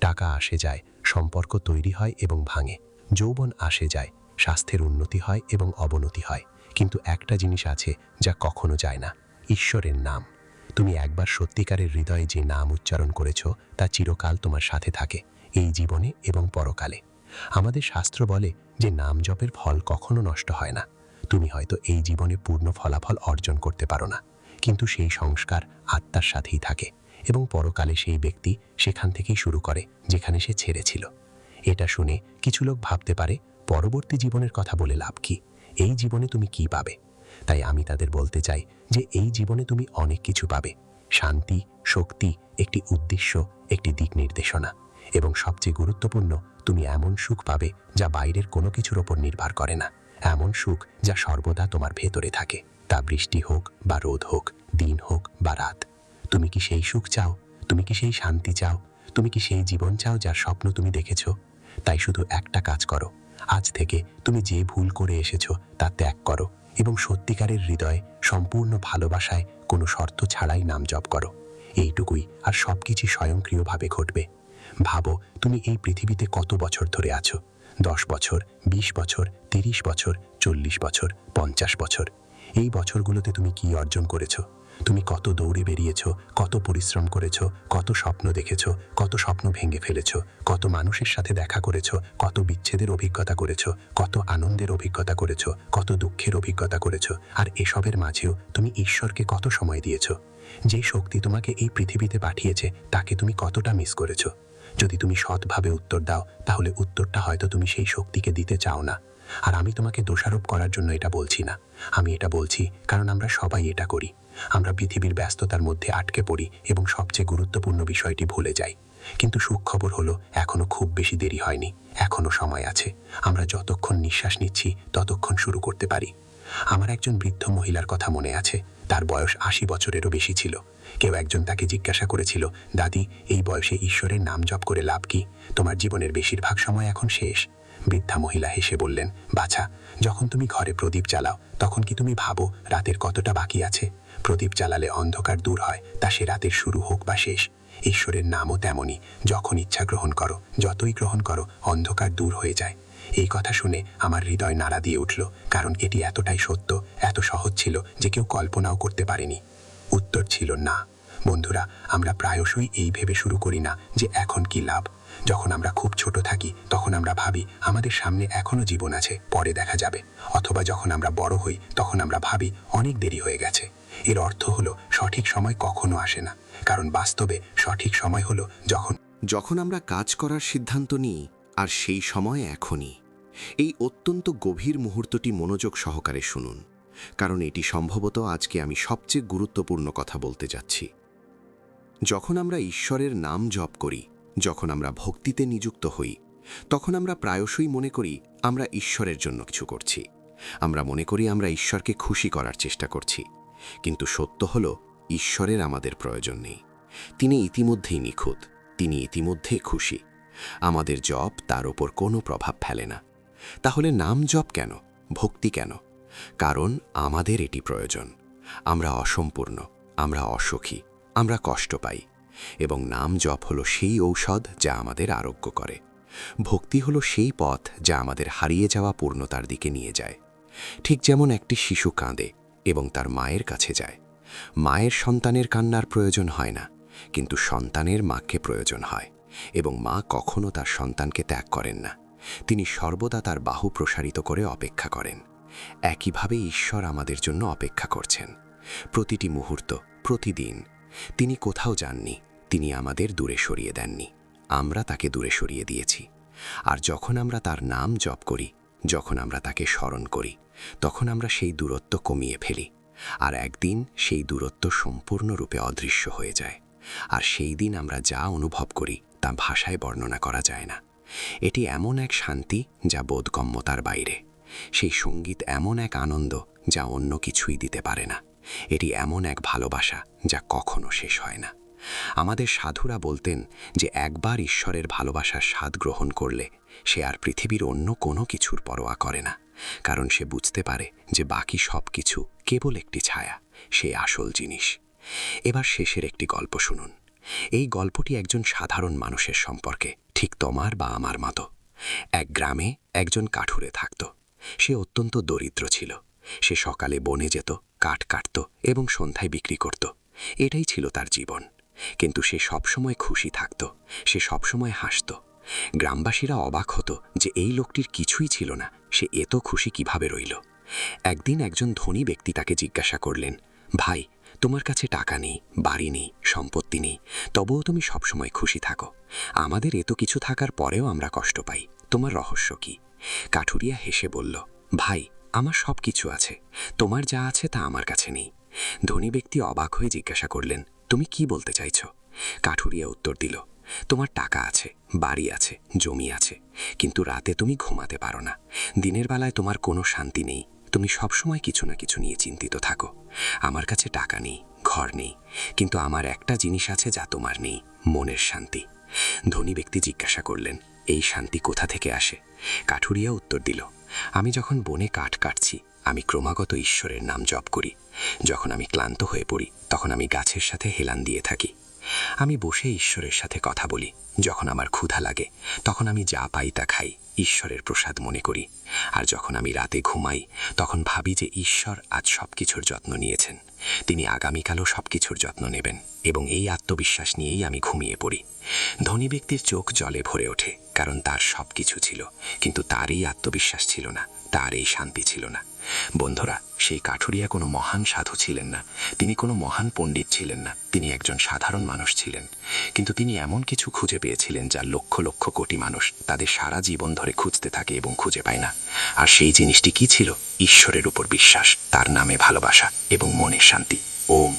টাকা আসে যায়, সম্পর্ক তৈরি হয় এবং ভাঙে, যৌবন আসে যায়, স্বাস্থ্যের উন্নতি হয় এবং অবনতি হয়, কিন্তু একটা জিনিস আছে যা কখনো যায় না, ঈশ্বরের নাম। তুমি একবার সত্যিকারের হৃদয়ে যে নাম উচ্চারণ করেছ তা চিরকাল তোমার সাথে থাকে, এই জীবনে এবং পরকালে। আমাদের শাস্ত্র বলে যে নাম জপের ফল কখনো নষ্ট হয় না। তুমি হয়তো এই জীবনে পূর্ণ ফলাফল অর্জন করতে পারো না, কিন্তু সেই সংস্কার আত্মার সাথেই থাকে, এবং পরকালে সেই ব্যক্তি সেখান থেকেই শুরু করে যেখানে সে ছেড়েছিল। এটা শুনে কিছু লোক ভাবতে পারে, পরবর্তী জীবনের কথা বলে লাভ কি, এই জীবনে তুমি কি পাবে? তাই আমি তাদের বলতে চাই যে এই জীবনে তুমি অনেক কিছু পাবে, শান্তি, শক্তি, একটি উদ্দেশ্য, একটি দিক নির্দেশনা, এবং সবচেয়ে গুরুত্বপূর্ণ, তুমি এমন সুখ পাবে যা বাইরের কোনো কিছুর ওপর নির্ভর করে না, এমন সুখ যা সর্বদা তোমার ভেতরে থাকে। তা বৃষ্টি হোক বা রোদ হোক, দিন হোক বা রাত, তুমি কি সেই সুখ চাও? তুমি কি সেই শান্তি চাও? তুমি কি সেই জীবন চাও যার স্বপ্ন তুমি দেখেছ? তাই শুধু একটা কাজ করো, আজ থেকে তুমি যে ভুল করে এসেছো তা ত্যাগ করো এবং সত্যিকারের হৃদয়ে সম্পূর্ণ ভালোবাসায় কোনো শর্ত ছাড়াই নাম জপ করো। এইটুকুই, আর সবকিছু স্বয়ংক্রিয়ভাবে ঘটবে। ভাবো, তুমি এই পৃথিবীতে কত বছর ধরে আছো? 10 বছর, 20 বছর, 30 বছর, 40 বছর, 50 বছর। এই বছরগুলোতে তুমি কি অর্জন করেছো? তুমি কত দৌড়ে বেরিয়েছো, কত পরিশ্রম করেছো, কত স্বপ্ন দেখেছো, কত স্বপ্ন ভেঙে ফেলেছো, কত মানুষের সাথে দেখা করেছো, কত বিচ্ছেদের অভিজ্ঞতা করেছো, কত আনন্দের অভিজ্ঞতা করেছো, কত দুঃখের অভিজ্ঞতা করেছো। আর এসবের মাঝেও তুমি ঈশ্বরকে কত সময় দিয়েছো? যে শক্তি তোমাকে এই পৃথিবীতে পাঠিয়েছে তাকে তুমি কতটা মিস করেছো? যদি তুমি সৎভাবে উত্তর দাও, তাহলে উত্তরটা হয়তো তুমি সেই শক্তিকে দিতে চাও না। আর আমি তোমাকে দোষারোপ করার জন্য এটা বলছি না, আমি এটা বলছি কারণ আমরা সবাই এটা করি। আমরা পৃথিবীর ব্যস্ততার মধ্যে আটকে পড়ি এবং সবচেয়ে গুরুত্বপূর্ণ বিষয়টি ভুলে যাই। কিন্তু সুখবর হলো, এখনো খুব বেশি দেরি হয়নি, এখনো সময় আছে। আমরা যতক্ষণ নিঃশ্বাস নিচ্ছি ততক্ষণ শুরু করতে পারি। আমার একজন বৃদ্ধ মহিলার কথা মনে আছে। তার বয়স 80 বছরেরও বেশি ছিল। কেউ একজন তাকে জিজ্ঞাসা করেছিল, দাদি, এই বয়সে ঈশ্বরের নাম জপ করে লাভ কি? তোমার জীবনের বেশিরভাগ সময় এখন শেষ। বৃদ্ধা মহিলা হেসে বললেন, বাছা, যখন তুমি ঘরে প্রদীপ জ্বালাও তখন কি তুমি ভাবো রাতের কতটা বাকি আছে? প্রদীপ জ্বালালে অন্ধকার দূর হয়, তা সে রাতের শুরু হোক বা শেষ। ঈশ্বরের নামও তেমনই, যখন ইচ্ছা গ্রহণ করো, যতই গ্রহণ করো, অন্ধকার দূর হয়ে যায়। এই কথা শুনে আমার হৃদয় নাড়া দিয়ে উঠল, কারণ এটি এতটাই সত্য, এত সহজ ছিল যে কেউ কল্পনাও করতে পারেনি। উত্তর ছিল না। বন্ধুরা, আমরা প্রায়শই এই ভেবে শুরু করি না যে এখন কি লাভ। যখন আমরা খুব ছোট থাকি তখন আমরা ভাবি আমাদের সামনে এখনো জীবন আছে, পরে দেখা যাবে। অথবা যখন আমরা বড় হই তখন আমরা ভাবি অনেক দেরি হয়ে গেছে। এর অর্থ হলো সঠিক সময় কখনো আসে না, কারণ বাস্তবে সঠিক সময় হলো যখন আমরা কাজ করার সিদ্ধান্ত নিই, আর সেই সময় এখনই। এই অত্যন্ত গভীর মুহূর্তটি মনোযোগ সহকারে শুনুন, কারণ এটি সম্ভবত আজকে আমি সবচেয়ে গুরুত্বপূর্ণ কথা বলতে যাচ্ছি। যখন আমরা ঈশ্বরের নাম জপ করি, যখন আমরা ভক্তিতে নিযুক্ত হই, তখন আমরা প্রায়শই মনে করি আমরা ঈশ্বরের জন্য কিছু করছি। আমরা মনে করি আমরা ঈশ্বরকে খুশি করার চেষ্টা করছি। কিন্তু সত্য হলো, ঈশ্বরের আমাদের প্রয়োজন নেই। তিনি ইতিমধ্যেই নিখুঁত, তিনি ইতিমধ্যেই খুশি। আমাদের জপ তার ওপর কোনো প্রভাব ফেলে না। তাহলে নাম জপ কেন, ভক্তি কেন? কারণ আমাদের এটি প্রয়োজন। আমরা অসম্পূর্ণ, আমরা অসুখী, আমরা কষ্ট পাই, এবং নাম জপ হলো সেই ঔষধ যা আমাদের আরোগ্য করে। ভক্তি হলো সেই পথ যা আমাদের হারিয়ে যাওয়া পূর্ণতার দিকে নিয়ে যায়। ঠিক যেমন একটি শিশু কাঁদে এবং তার মায়ের কাছে যায়। মায়ের সন্তানের কান্নার প্রয়োজন হয় না, কিন্তু সন্তানের মাকে প্রয়োজন হয়, এবং মা কখনো তার সন্তানকে ত্যাগ করেন না। তিনি সর্বদা তার বাহু প্রসারিত করে অপেক্ষা করেন। একইভাবে ঈশ্বর আমাদের জন্য অপেক্ষা করছেন, প্রতিটি মুহূর্ত, প্রতিদিন। তিনি কোথাও যাননি, তিনি আমাদের দূরে সরিয়ে দেননি, আমরা তাকে দূরে সরিয়ে দিয়েছি। আর যখন আমরা তার নাম জপ করি, যখন আমরা তাকে স্মরণ করি, তখন আমরা সেই দূরত্ব কমিয়ে ফেলি। আর একদিন সেই দূরত্ব সম্পূর্ণরূপে অদৃশ্য হয়ে যায়। আর সেই দিন আমরা যা অনুভব করি তা ভাষায় বর্ণনা করা যায় না। এটি এমন এক শান্তি যা বোধগম্যতার বাইরে। সেই সঙ্গীত এমন এক আনন্দ যা অন্য কিছুই দিতে পারে না। এটি এমন এক ভালোবাসা যা কখনো শেষ হয় না। আমাদের সাধুরা বলতেন যে একবার ঈশ্বরের ভালোবাসার স্বাদ গ্রহণ করলে সে আর পৃথিবীর অন্য কোনো কিছুর পরোয়া করে না, কারণ সে বুঝতে পারে যে বাকি সব কিছু কেবল একটি ছায়া, সে আসল জিনিস। এবার শেষের একটি গল্প শুনুন। এই গল্পটি একজন সাধারণ মানুষের সম্পর্কে, ঠিক তোমার বা আমার মতো। এক গ্রামে একজন কাঠুরে থাকত। সে অত্যন্ত দরিদ্র ছিল। সে সকালে বনে যেত, কাঠ কাটত এবং সন্ধ্যায় বিক্রি করত। এটাই ছিল তার জীবন। কিন্তু সে সবসময় খুশি থাকত, সে সবসময় হাসত। গ্রামবাসীরা অবাক হতো যে এই লোকটির কিছুই ছিল না, সে এত খুশি কিভাবে রইল। একদিন একজন ধনী ব্যক্তি তাকে জিজ্ঞাসা করলেন, ভাই, তোমার কাছে টাকা নেই, বাড়ি নেই, সম্পত্তি নেই, তবুও তুমি সবসময় খুশি থাকো। আমাদের এত কিছু থাকার পরেও আমরা কষ্ট পাই, তোমার রহস্য কি? কাঠুরিয়া হেসে বলল, ভাই, আমার সব কিছু আছে, তোমার যা আছে তা আমার কাছে নেই। ধনী ব্যক্তি অবাক হয়ে জিজ্ঞাসা করলেন, তুমি কি বলতে চাইছ? কাঠুরিয়া উত্তর দিল, তোমার টাকা আছে, বাড়ি আছে, জমি আছে, কিন্তু রাতে তুমি ঘুমাতে পারো না। দিনের বেলায় তোমার কোনো শান্তি নেই, তুমি সবসময় কিছু না কিছু নিয়ে চিন্তিত থাকো। আমার কাছে টাকা নেই, ঘর নেই, কিন্তু আমার একটা জিনিস আছে যা তোমার নেই, মনের শান্তি। ধনী ব্যক্তি জিজ্ঞাসা করলেন, এই শান্তি কোথা থেকে আসে? কাঠুরিয়া উত্তর দিল, আমি যখন বনে কাঠ কাটছি, আমি ক্রমাগত ঈশ্বরের নাম জপ করি। যখন আমি ক্লান্ত হয়ে পড়ি, তখন আমি গাছের সাথে হেলান দিয়ে থাকি। আমি বসে ঈশ্বরের সাথে কথা বলি। যখন আমার ক্ষুধা লাগে, তখন আমি যা পাই তা খাই, ঈশ্বরের প্রসাদ মনে করি। আর যখন আমি রাতে ঘুমাই, তখন ভাবি যে ঈশ্বর আজ সবকিছুর যত্ন নিয়েছেন, তিনি আগামীকালও সবকিছুর যত্ন নেবেন, এবং এই আত্মবিশ্বাস নিয়েই আমি ঘুমিয়ে পড়ি। ধনী ব্যক্তির চোখ জলে ভরে ওঠে, কারণ তার সবকিছু ছিল, কিন্তু তার এই আত্মবিশ্বাস ছিল না, তার এই শান্তি ছিল না। বন্ধুরা, সেই কাঠুরিয়া কোনো মহান সাধু ছিলেন না, তিনি কোনো মহান পণ্ডিত ছিলেন না, তিনি একজন সাধারণ মানুষ ছিলেন। কিন্তু তিনি এমন কিছু খুঁজে পেয়েছিলেন যা লক্ষ লক্ষ কোটি মানুষ তাদের সারা জীবন ধরে খুঁজতে থাকে এবং খুঁজে পায় না। আর সেই জিনিসটি কি ছিল? ঈশ্বরের উপর বিশ্বাস, তার নামে ভালোবাসা এবং মনের শান্তি। ওম।